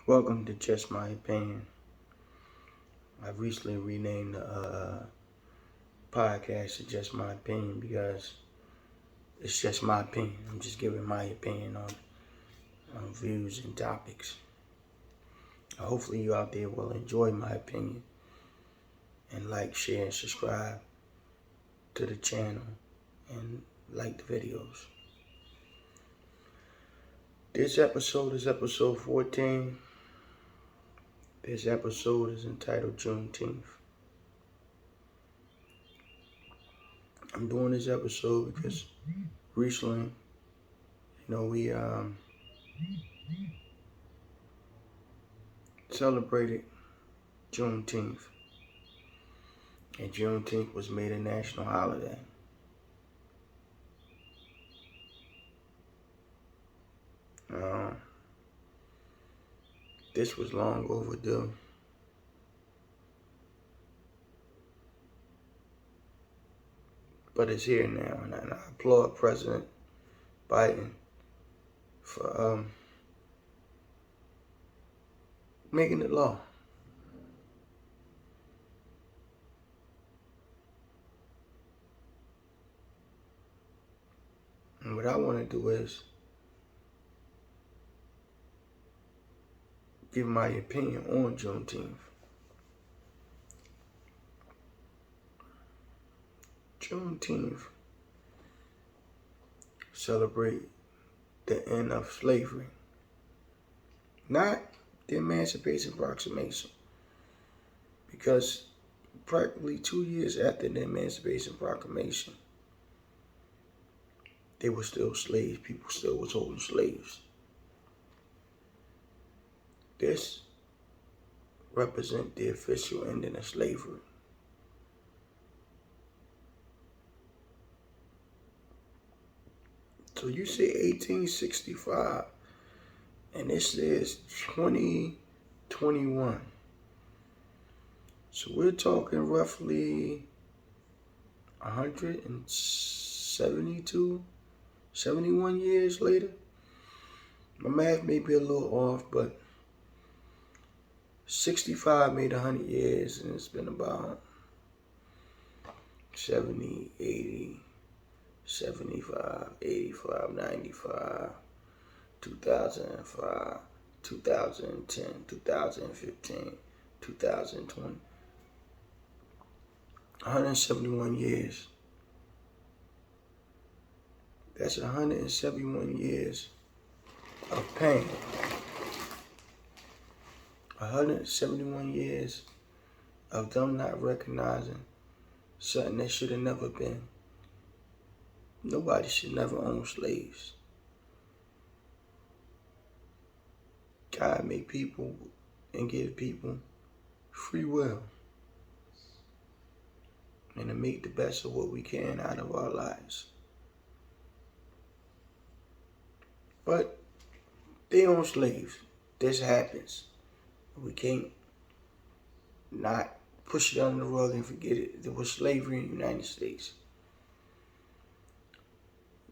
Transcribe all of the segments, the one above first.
Welcome to Just My Opinion. I've recently renamed the podcast to Just My Opinion because it's just my opinion. I'm just giving my opinion on views and topics. Hopefully you out there will enjoy my opinion and like, share, and subscribe to the channel and like the videos. This episode is episode 14. This episode is entitled Juneteenth. I'm doing this episode because recently, we celebrated Juneteenth, and Juneteenth was made a national holiday. This was long overdue. But it's here now, and I applaud President Biden for making it law. And what I want to do is give my opinion on Juneteenth. Juneteenth celebrate the end of slavery, not the Emancipation Proclamation, because practically 2 years after the Emancipation Proclamation, they were still slaves. People still was holding slaves. This represents the official ending of slavery. So you say 1865, and this is 2021. So we're talking roughly 71 years later. My math may be a little off, but 65 made 100 years, and it's been about 70, 80, 75, 85, 95, 2005, 2010, 2015, 2020. 171 years. That's 171 years of pain. 171 years of them not recognizing something that should have never been. Nobody should never own slaves. God made people and give people free will, and to make the best of what we can out of our lives. But they own slaves. This happens. We can't not push it under the rug and forget it. There was slavery in the United States.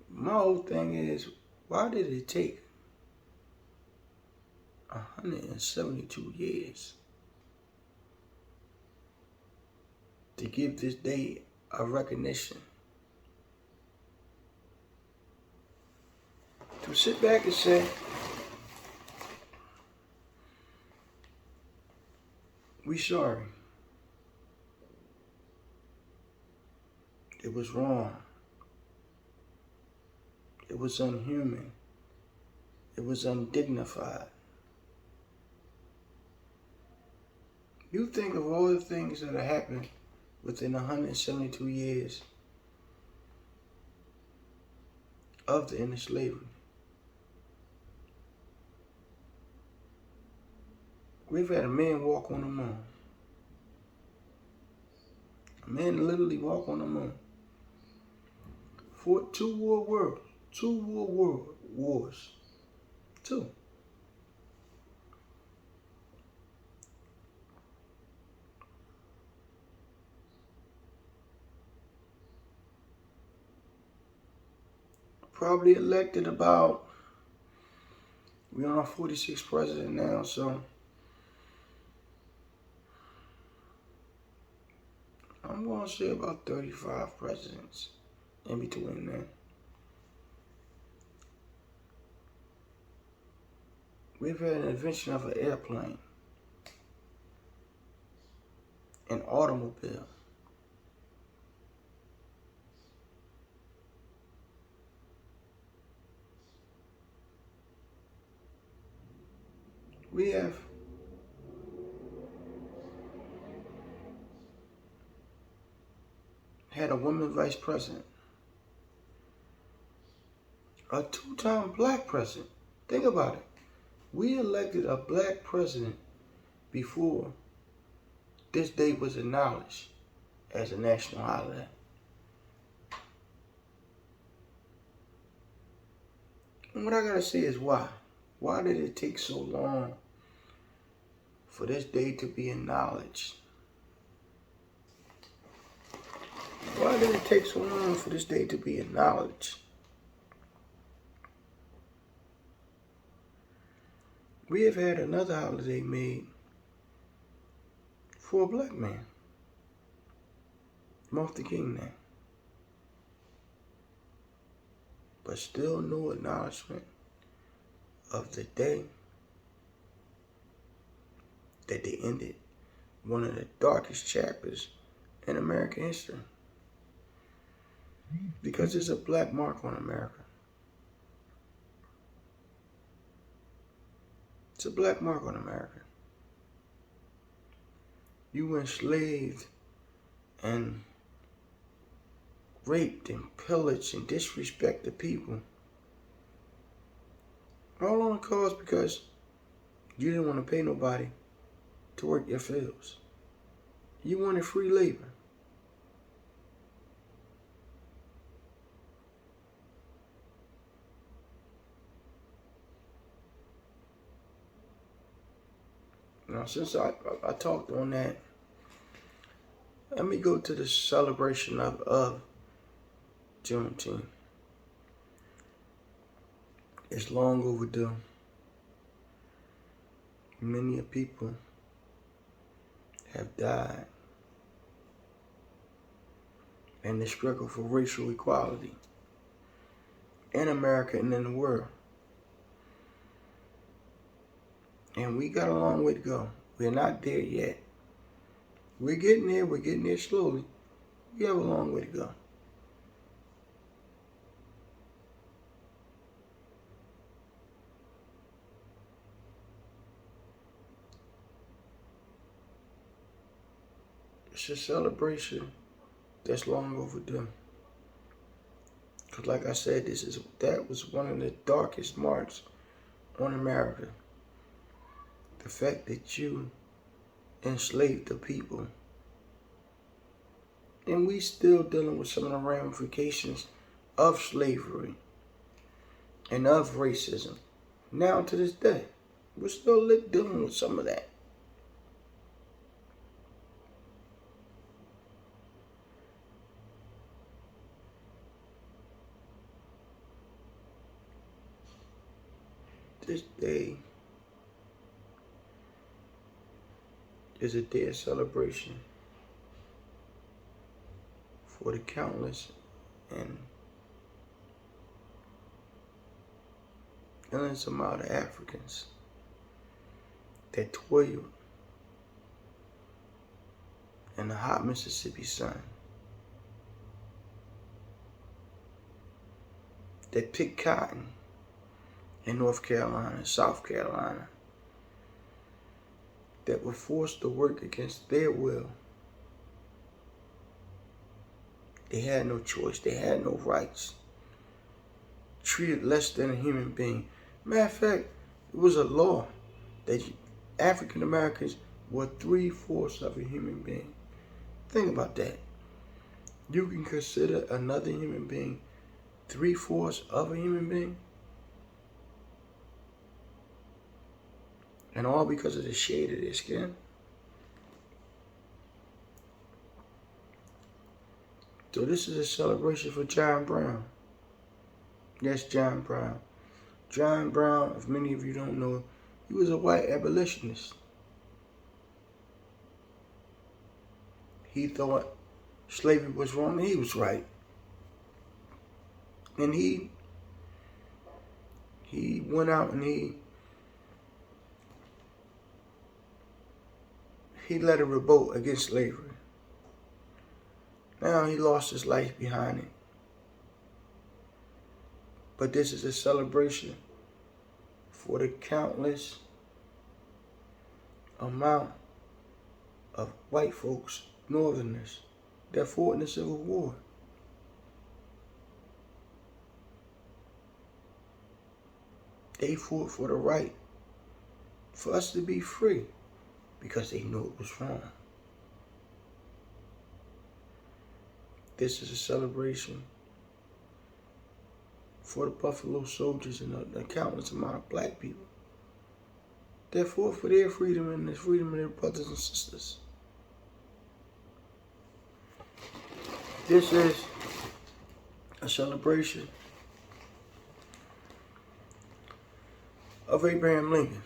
My whole thing is, why did it take 172 years to give this day a recognition? To sit back and say, we sorry. It was wrong. It was unhuman. It was undignified. You think of all the things that have happened within 172 years of the end of slavery. We've had a man walk on the moon. A man literally walk on the moon. Fought two world wars. Two. Probably elected about We're on our 46th president now, so I'm going to say about 35 presidents in between then. We've had an invention of an airplane, an automobile. We have had a woman vice president, a two-time black president. Think about it. We elected a black president before this day was acknowledged as a national holiday. And what I gotta say is why? Why did it take so long for this day to be acknowledged? Why did it take so long for this day to be acknowledged? We have had another holiday made for a black man, Martin Luther King Day, but still no acknowledgement of the day that they ended one of the darkest chapters in American history. Because there's a black mark on America. It's a black mark on America. You enslaved and raped and pillaged and disrespected people. All on the cause because you didn't want to pay nobody to work your fields. You wanted free labor. Now, since I talked on that, let me go to the celebration of Juneteenth. It's long overdue. Many people have died in the struggle for racial equality in America and in the world. And we got a long way to go. We're not there yet. We're getting there. We're getting there slowly. We have a long way to go. It's a celebration that's long overdue. Because like I said, that was one of the darkest marks on America. The fact that you enslaved the people. And we still dealing with some of the ramifications of slavery and of racism. Now to this day, we're still dealing with some of that. This day is a day of celebration for the countless and endless amount of Africans that toiled in the hot Mississippi sun, that picked cotton in North Carolina, South Carolina, that were forced to work against their will. They had no choice. They had no rights. Treated less than a human being. Matter of fact, it was a law that African Americans were 3/4 of a human being. Think about that. You can consider another human being 3/4 of a human being? And all because of the shade of their skin? So this is a celebration for John Brown. Yes, John Brown. John Brown, if many of you don't know, he was a white abolitionist. He thought slavery was wrong, and he was right. And he went out and he led a revolt against slavery. Now he lost his life behind it. But this is a celebration for the countless amount of white folks, Northerners, that fought in the Civil War. They fought for the right for us to be free because they knew it was wrong. This is a celebration for the Buffalo Soldiers and the countless amount of black people that fought for their freedom and the freedom of their brothers and sisters. This is a celebration of Abraham Lincoln,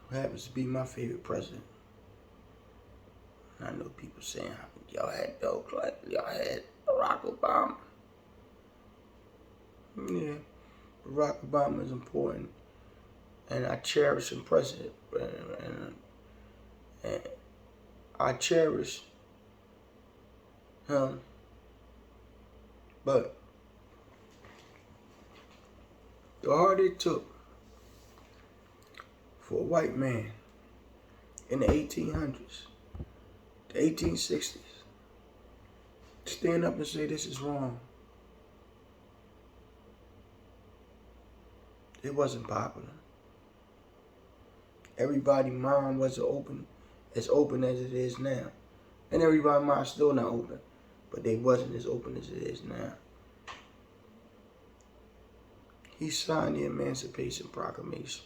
who happens to be my favorite president. And I know people saying, y'all had Bill Clinton, y'all had Barack Obama. Yeah, Barack Obama is important, and I cherish him president, and I cherish him, but the heart it took for a white man in the 1800s, the 1860s, to stand up and say this is wrong. It wasn't popular. Everybody's mind wasn't as open as it is now. And everybody's mind still not open, but they wasn't as open as it is now. He signed the Emancipation Proclamation.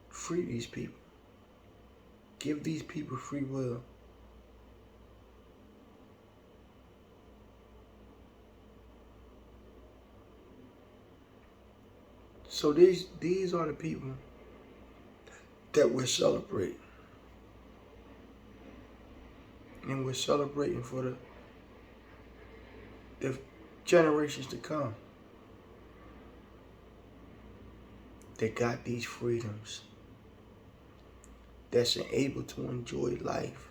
Free these people. Give these people free will. So these are the people that we're celebrating. And we're celebrating for the generations to come. They got these freedoms. That's able to enjoy life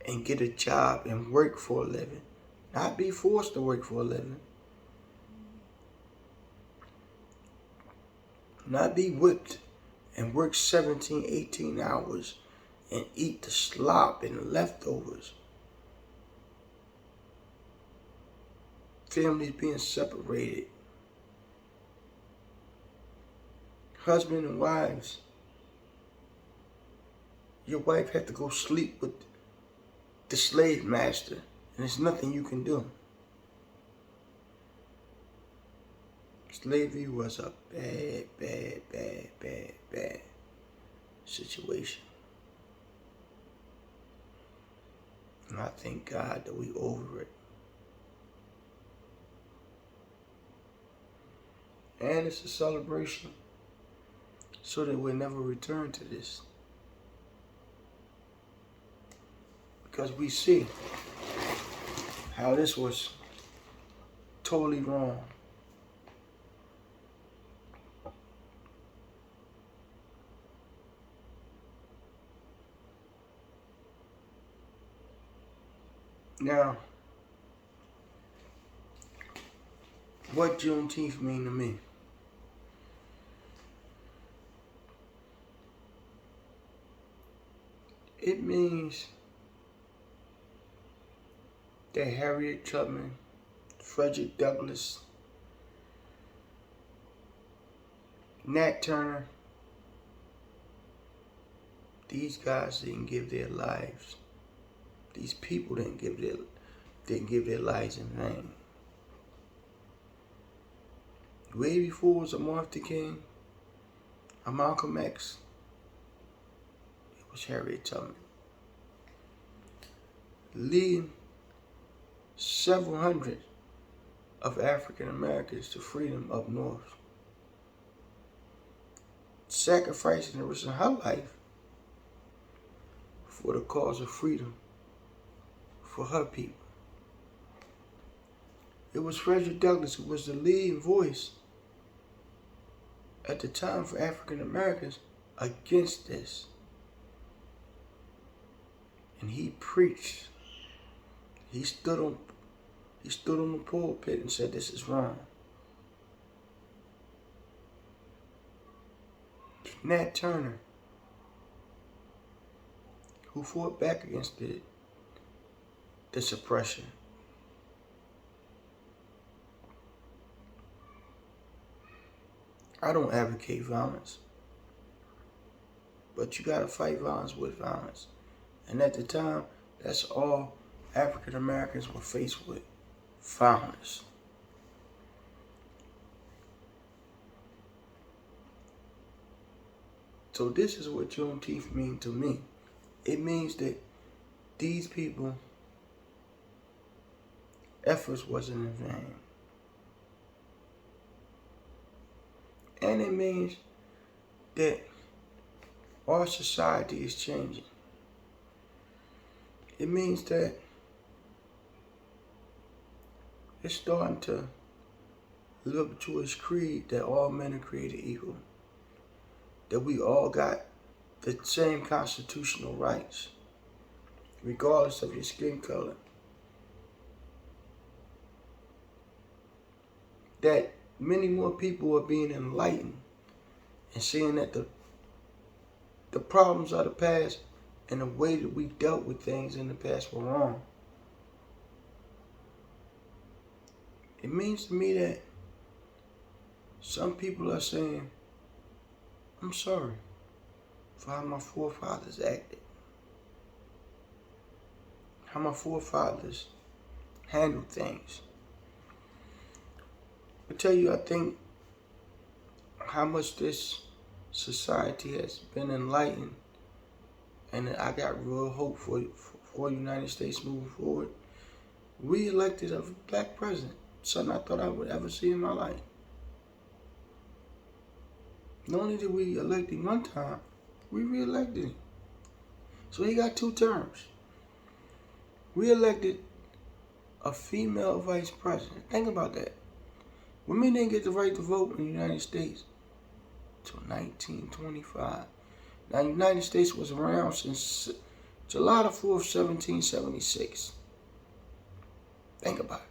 and get a job and work for a living. Not be forced to work for a living. Not be whipped and work 17, 18 hours and eat the slop and the leftovers. Families being separated. Husband and wives. Your wife had to go sleep with the slave master, and there's nothing you can do. Slavery was a bad situation. And I thank God that we over it. And it's a celebration so that we'll never return to this. Because we see how this was totally wrong. Now, what Juneteenth mean to me? It means that Harriet Tubman, Frederick Douglass, Nat Turner, these guys didn't give their lives. These people didn't give their lives in vain. Way before it was a Martin Luther King, a Malcolm X, it was Harriet Tubman. leading several hundred of African Americans to freedom up north, sacrificing the rest of her life for the cause of freedom for her people. It was Frederick Douglass who was the leading voice at the time for African Americans against this. And he preached. He stood on the pulpit and said, this is wrong. Nat Turner, who fought back against the suppression. I don't advocate violence, but you gotta fight violence with violence. And at the time, that's all African Americans were faced with, violence. So this is what Juneteenth means to me. It means that these people, efforts wasn't in vain. And it means that our society is changing. It means that it's starting to live up to its creed that all men are created equal. That we all got the same constitutional rights, regardless of your skin color. That many more people are being enlightened and seeing that the problems of the past and the way that we dealt with things in the past were wrong. It means to me that some people are saying, I'm sorry for how my forefathers acted, how my forefathers handled things. I tell you, I think how much this society has been enlightened, and I got real hope for the United States moving forward. We elected a black president, something I thought I would ever see in my life. Not only did we elect him one time, we re-elected him. So he got 2 terms. We elected a female vice president. Think about that. Women didn't get the right to vote in the United States until 1925. Now, the United States was around since July the 4th, 1776. Think about it.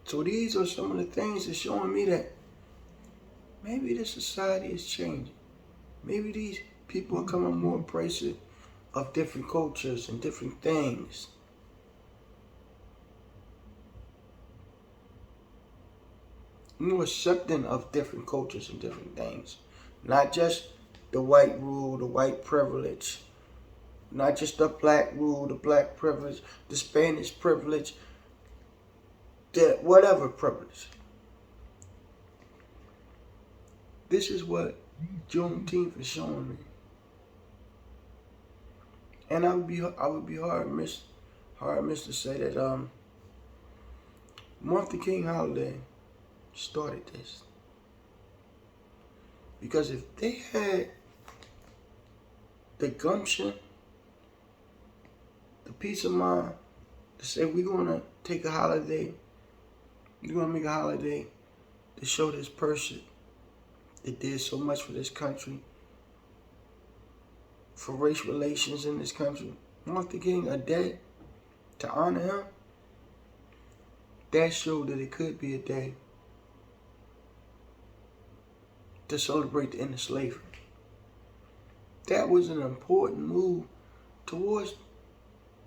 So these are some of the things that's showing me that maybe this society is changing. Maybe these people are becoming more embracing of different cultures and different things. More accepting of different cultures and different things. Not just the white rule, the white privilege. Not just the black rule, the black privilege, the Spanish privilege, the whatever privilege. This is what Juneteenth is showing me. And I would be hard missed to say that Martin King holiday started this. Because if they had the gumption, the peace of mind to say we're gonna take a holiday, we're gonna make a holiday to show this person that did so much for this country, for race relations in this country. Martin King, a day to honor him, that showed that it could be a day to celebrate the end of slavery. That was an important move towards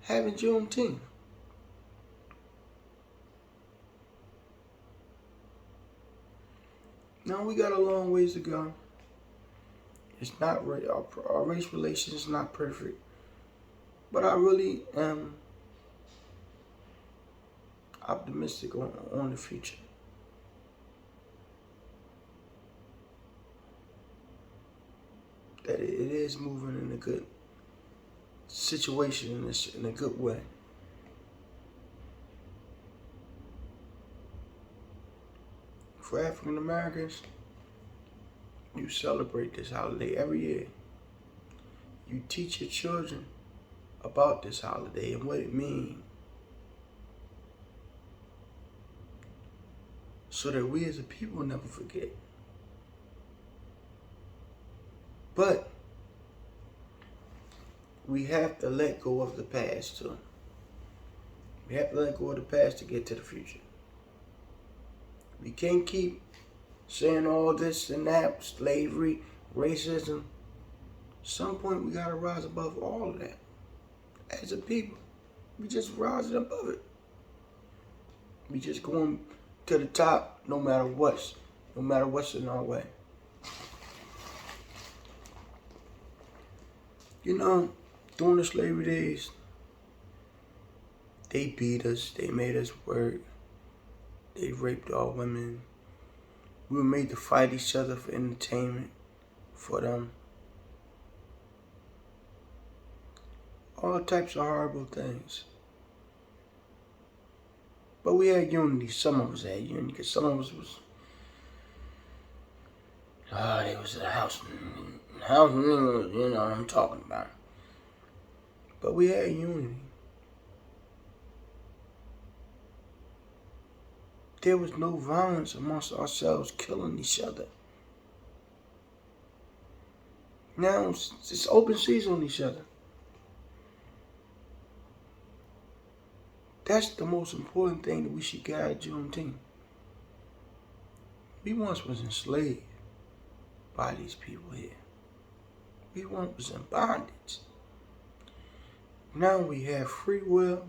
having Juneteenth. Now we got a long ways to go. It's not our race relations is not perfect, but I really am optimistic on the future. that it is moving in a good situation, in a good way. For African Americans, you celebrate this holiday every year. You teach your children about this holiday and what it means, so that we as a people never forget. But we have to let go of the past too. We have to let go of the past to get to the future. We can't keep saying all this and that, slavery, racism. At some point we gotta rise above all of that. As a people, we just rising above it. We just going to the top no matter what's in our way. You know, during the slavery days, they beat us, they made us work, they raped our women. We were made to fight each other for entertainment, for them. All types of horrible things. But we had unity. Some of us had unity, because some of us was, they was a house, you know what I'm talking about. But we had unity. There was no violence amongst ourselves, killing each other. Now it's open season on each other. That's the most important thing that we should get out of Juneteenth. We once was enslaved by these people here. We once was in bondage. Now we have free will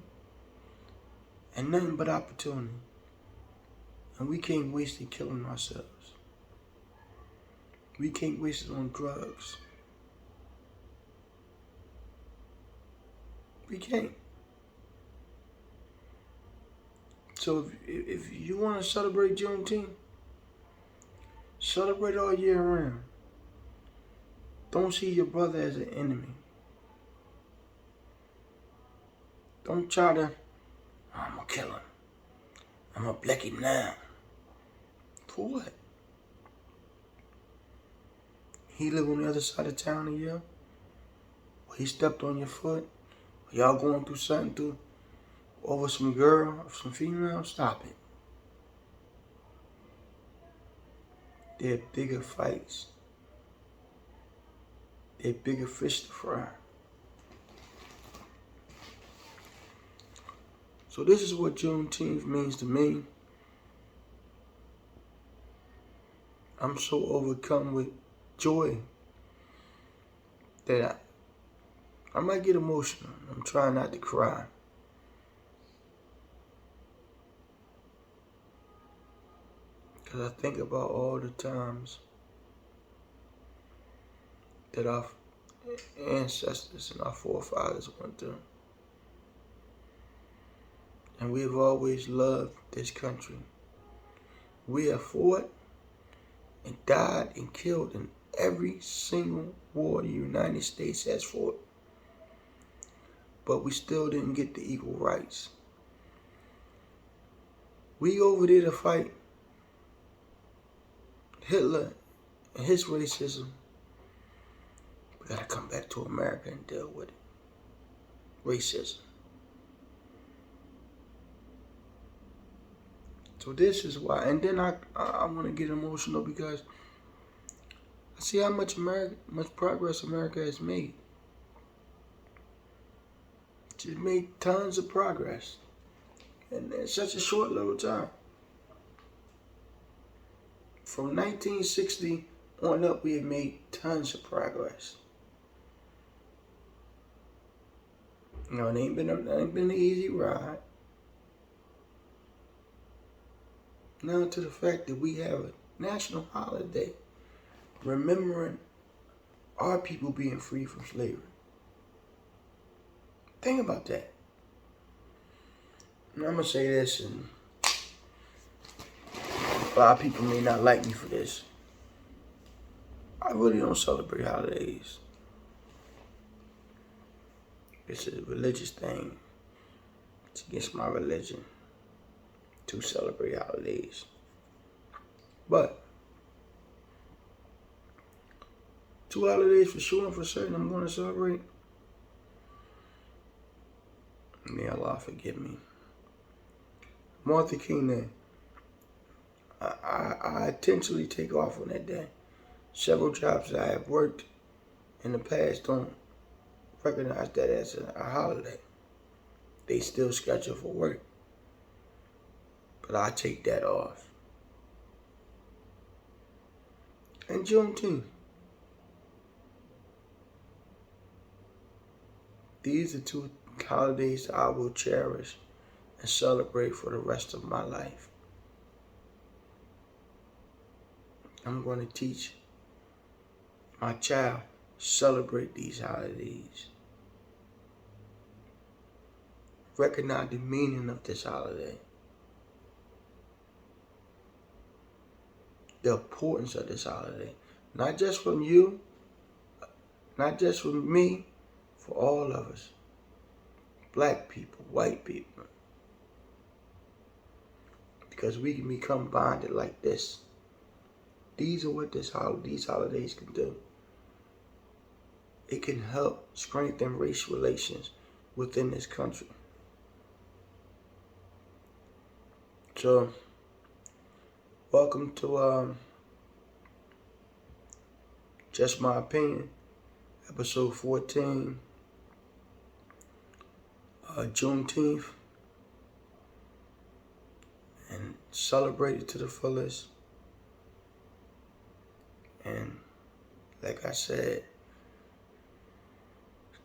and nothing but opportunity. And we can't waste it killing ourselves. We can't waste it on drugs. We can't. So if you want to celebrate Juneteenth, celebrate all year round. Don't see your brother as an enemy. Don't try to, I'm going to kill him. I'm going to black him now. For what? He live on the other side of town of you? Or he stepped on your foot? Or y'all going through something over some girl or some female? Stop it. There are bigger fights. There are bigger fish to fry. So this is what Juneteenth means to me. I'm so overcome with joy that I might get emotional. I'm trying not to cry. Because I think about all the times that our ancestors and our forefathers went through. And we have always loved this country. We have fought and died and killed in every single war the United States has fought. But we still didn't get the equal rights. We over there to fight Hitler and his racism. We gotta come back to America and deal with it. Racism. So this is why, and then I want to get emotional because I see how much progress America has made. It's made tons of progress in such a short little time. From 1960 on up, we have made tons of progress. You know, it ain't been an easy ride. Now to the fact that we have a national holiday remembering our people being free from slavery. Think about that. And I'm going to say this, and a lot of people may not like me for this. I really don't celebrate holidays. It's a religious thing. It's against my religion to celebrate holidays. But 2 holidays for sure and for certain I'm going to celebrate. May Allah forgive me. Martin King Day. I intentionally take off on that day. Several jobs that I have worked in the past don't recognize that as a holiday. They still schedule for work. But I take that off. And Juneteenth. These are 2 holidays that I will cherish and celebrate for the rest of my life. I'm going to teach my child celebrate these holidays. Recognize the meaning of this holiday. The importance of this holiday. Not just from you, not just from me, for all of us. Black people, white people. Because we can become bonded like this. These are what these holidays can do. It can help strengthen racial relations within this country. So, welcome to Just My Opinion, episode 14, Juneteenth, and celebrate it to the fullest. And like I said,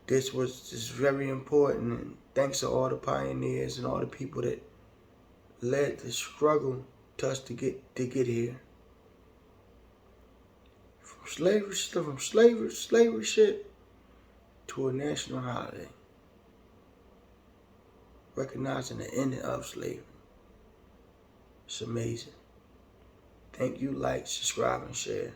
this was just very important, and thanks to all the pioneers and all the people that led the struggle to us to get here. From slavery ship to a national holiday. Recognizing the ending of slavery. It's amazing. Thank you, like, subscribe, and share.